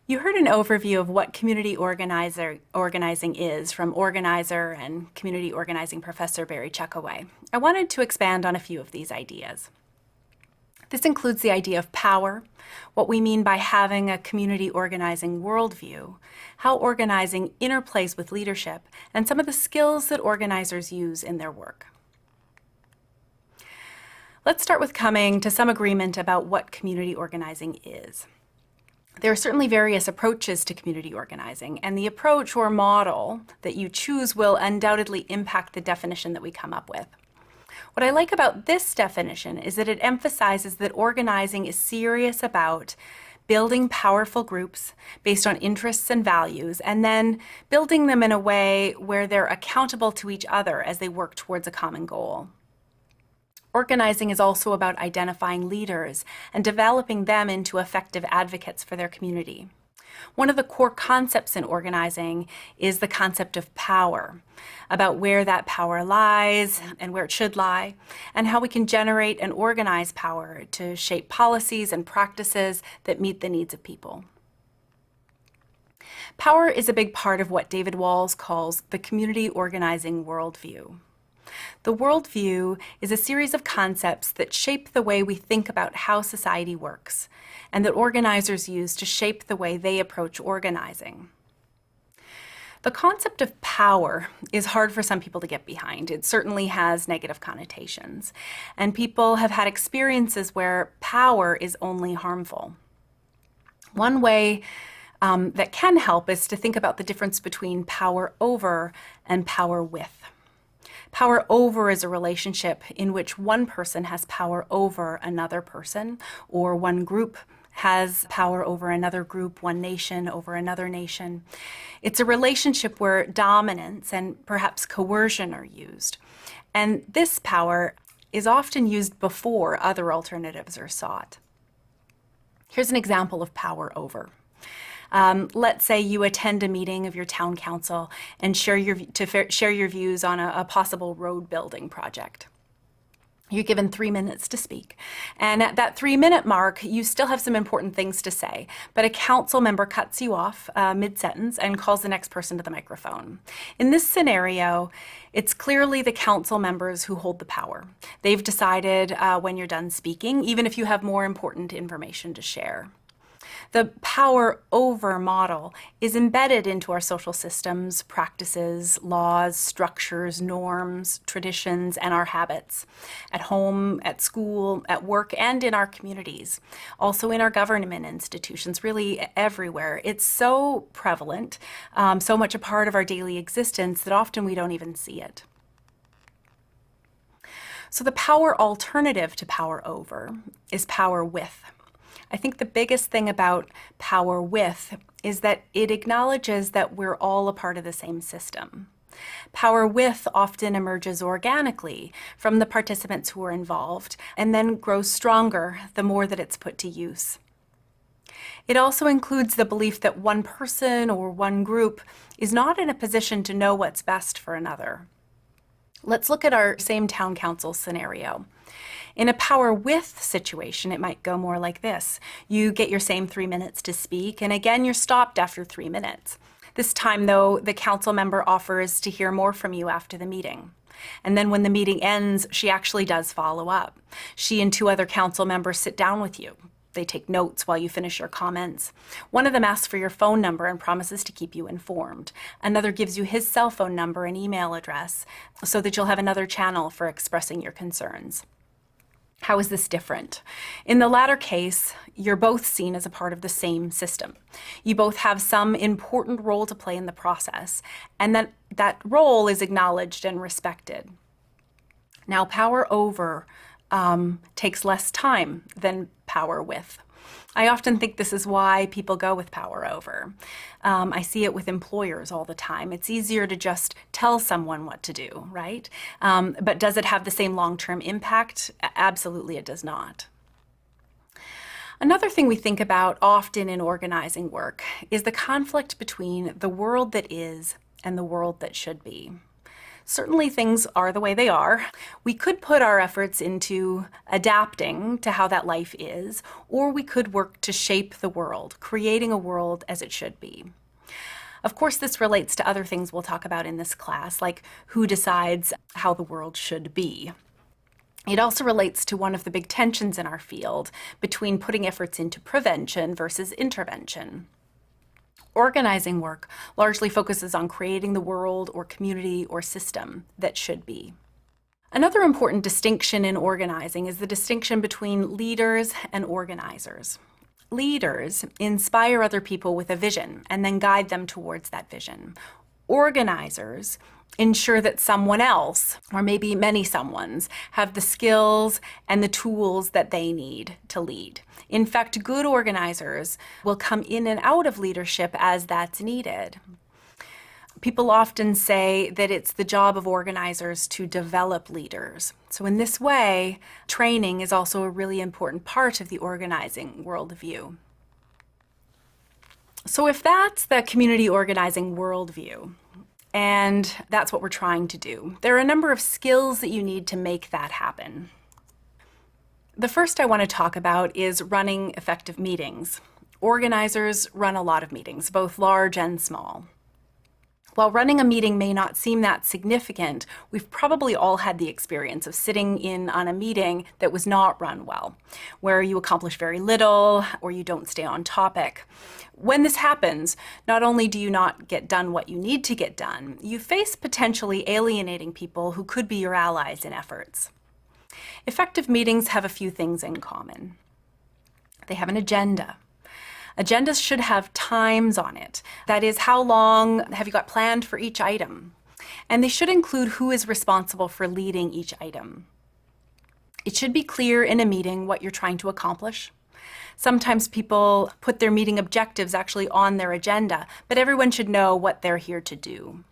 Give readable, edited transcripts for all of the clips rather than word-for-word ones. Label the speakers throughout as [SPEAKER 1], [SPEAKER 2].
[SPEAKER 1] You heard an overview of what community organizing is from organizer and community organizing professor Barry Chuckaway. I wanted to expand on a few of these ideas. This includes the idea of power, what we mean by having a community organizing worldview, how organizing interplays with leadership, and some of the skills that organizers use in their work. Let's start with coming to some agreement about what community organizing is. There are certainly various approaches to community organizing, and the approach or model that you choose will undoubtedly impact the definition that we come up with. What I like about this definition is that it emphasizes that organizing is serious about building powerful groups based on interests and values, and then building them in a way where they're accountable to each other as they work towards a common goal. Organizing is also about identifying leaders and developing them into effective advocates for their community. One of the core concepts in organizing is the concept of power, about where that power lies and where it should lie, and how we can generate and organize power to shape policies and practices that meet the needs of people. Power is a big part of what David Walls calls the community organizing worldview. The worldview is a series of concepts that shape the way we think about how society works, and that organizers use to shape the way they approach organizing. The concept of power is hard for some people to get behind. It certainly has negative connotations, and people have had experiences where power is only harmful. One way that can help is to think about the difference between power over and power with. Power over is a relationship in which one person has power over another person, or one group has power over another group, one nation over another nation. It's a relationship where dominance and perhaps coercion are used. And this power is often used before other alternatives are sought. Here's an example of power over. Let's say you attend a meeting of your town council and share your views on a possible road building project. You're given 3 minutes to speak. And at that 3-minute mark, you still have some important things to say, but a council member cuts you off mid-sentence and calls the next person to the microphone. In this scenario, it's clearly the council members who hold the power. They've decided when you're done speaking, even if you have more important information to share. The power over model is embedded into our social systems, practices, laws, structures, norms, traditions, and our habits, at home, at school, at work, and in our communities. Also in our government institutions, really everywhere. It's so prevalent, so much a part of our daily existence that often we don't even see it. So the power alternative to power over is power with. I think the biggest thing about power with is that it acknowledges that we're all a part of the same system. Power with often emerges organically from the participants who are involved and then grows stronger the more that it's put to use. It also includes the belief that one person or one group is not in a position to know what's best for another. Let's look at our same town council scenario. In a power with situation, it might go more like this. You get your same 3 minutes to speak, and again, you're stopped after 3 minutes. This time, though, the council member offers to hear more from you after the meeting. And then when the meeting ends, she actually does follow up. She and 2 other council members sit down with you. They take notes while you finish your comments. One of them asks for your phone number and promises to keep you informed. Another gives you his cell phone number and email address so that you'll have another channel for expressing your concerns. How is this different? In the latter case, you're both seen as a part of the same system. You both have some important role to play in the process, and that role is acknowledged and respected. Now, power over takes less time than power with. I often think this is why people go with power over. I see it with employers all the time. It's easier to just tell someone what to do, right? But does it have the same long-term impact? Absolutely, it does not. Another thing we think about often in organizing work is the conflict between the world that is and the world that should be. Certainly things are the way they are. We could put our efforts into adapting to how that life is, or we could work to shape the world, creating a world as it should be. Of course, this relates to other things we'll talk about in this class, like who decides how the world should be. It also relates to one of the big tensions in our field between putting efforts into prevention versus intervention. Organizing work largely focuses on creating the world or community or system that should be. Another important distinction in organizing is the distinction between leaders and organizers. Leaders inspire other people with a vision and then guide them towards that vision. Organizers ensure that someone else, or maybe many someones, have the skills and the tools that they need to lead. In fact, good organizers will come in and out of leadership as that's needed. People often say that it's the job of organizers to develop leaders. So in this way, training is also a really important part of the organizing worldview. So if that's the community organizing worldview, and that's what we're trying to do, there are a number of skills that you need to make that happen. The first I want to talk about is running effective meetings. Organizers run a lot of meetings, both large and small. While running a meeting may not seem that significant, we've probably all had the experience of sitting in on a meeting that was not run well, where you accomplish very little or you don't stay on topic. When this happens, not only do you not get done what you need to get done, you face potentially alienating people who could be your allies in efforts. Effective meetings have a few things in common. They have an agenda. Agendas should have times on it. That is, how long have you got planned for each item? And they should include who is responsible for leading each item. It should be clear in a meeting what you're trying to accomplish. Sometimes people put their meeting objectives actually on their agenda, but everyone should know what they're here to do.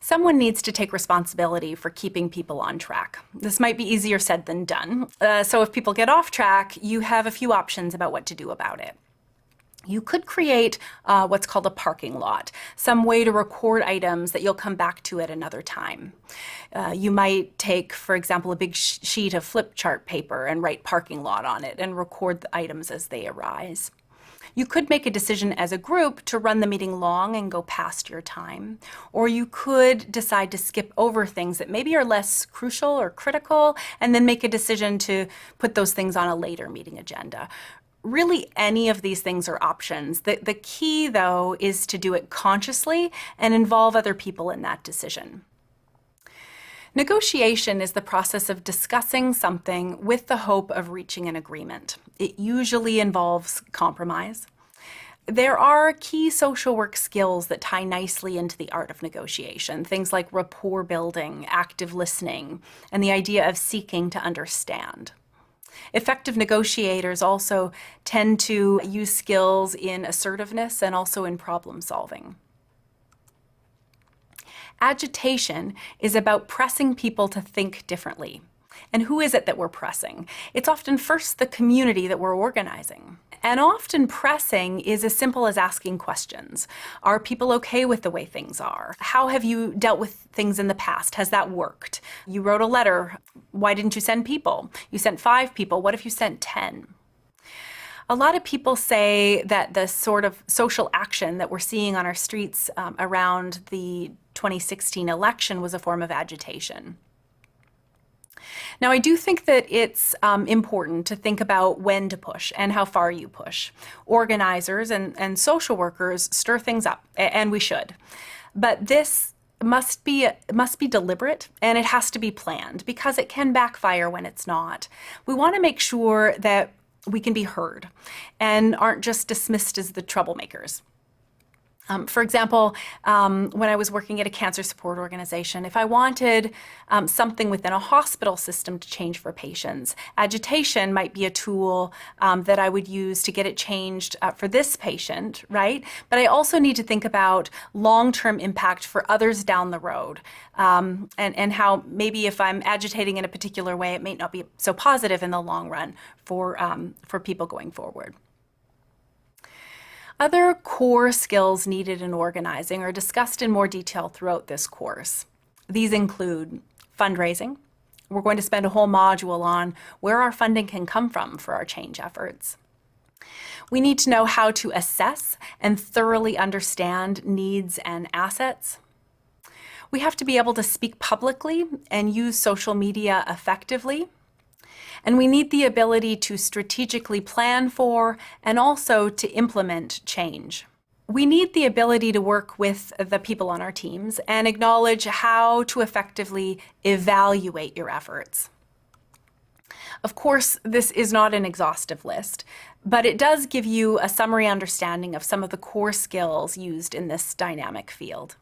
[SPEAKER 1] Someone needs to take responsibility for keeping people on track. This might be easier said than done. So if people get off track, you have a few options about what to do about it. You could create what's called a parking lot, some way to record items that you'll come back to at another time. You might take, for example, a big sheet of flip chart paper and write parking lot on it and record the items as they arise. You could make a decision as a group to run the meeting long and go past your time, or you could decide to skip over things that maybe are less crucial or critical and then make a decision to put those things on a later meeting agenda. Really, any of these things are options. The key, though, is to do it consciously and involve other people in that decision. Negotiation is the process of discussing something with the hope of reaching an agreement. It usually involves compromise. There are key social work skills that tie nicely into the art of negotiation, things like rapport building, active listening, and the idea of seeking to understand. Effective negotiators also tend to use skills in assertiveness and also in problem solving. Agitation is about pressing people to think differently. And who is it that we're pressing? It's often first the community that we're organizing. And often pressing is as simple as asking questions. Are people okay with the way things are? How have you dealt with things in the past? Has that worked? You wrote a letter. Why didn't you send people? You sent 5 people. What if you sent 10? A lot of people say that the sort of social action that we're seeing on our streets around the 2016 election was a form of agitation. Now, I do think that it's important to think about when to push and how far you push. Organizers and social workers stir things up, and we should. But this must be deliberate, and it has to be planned because it can backfire when it's not. We want to make sure that we can be heard and aren't just dismissed as the troublemakers. For example, when I was working at a cancer support organization, if I wanted something within a hospital system to change for patients, agitation might be a tool that I would use to get it changed for this patient, right? But I also need to think about long-term impact for others down the road, and how maybe if I'm agitating in a particular way, it may not be so positive in the long run for people going forward. Other core skills needed in organizing are discussed in more detail throughout this course. These include fundraising. We're going to spend a whole module on where our funding can come from for our change efforts. We need to know how to assess and thoroughly understand needs and assets. We have to be able to speak publicly and use social media effectively. And we need the ability to strategically plan for and also to implement change. We need the ability to work with the people on our teams and acknowledge how to effectively evaluate your efforts. Of course, this is not an exhaustive list, but it does give you a summary understanding of some of the core skills used in this dynamic field.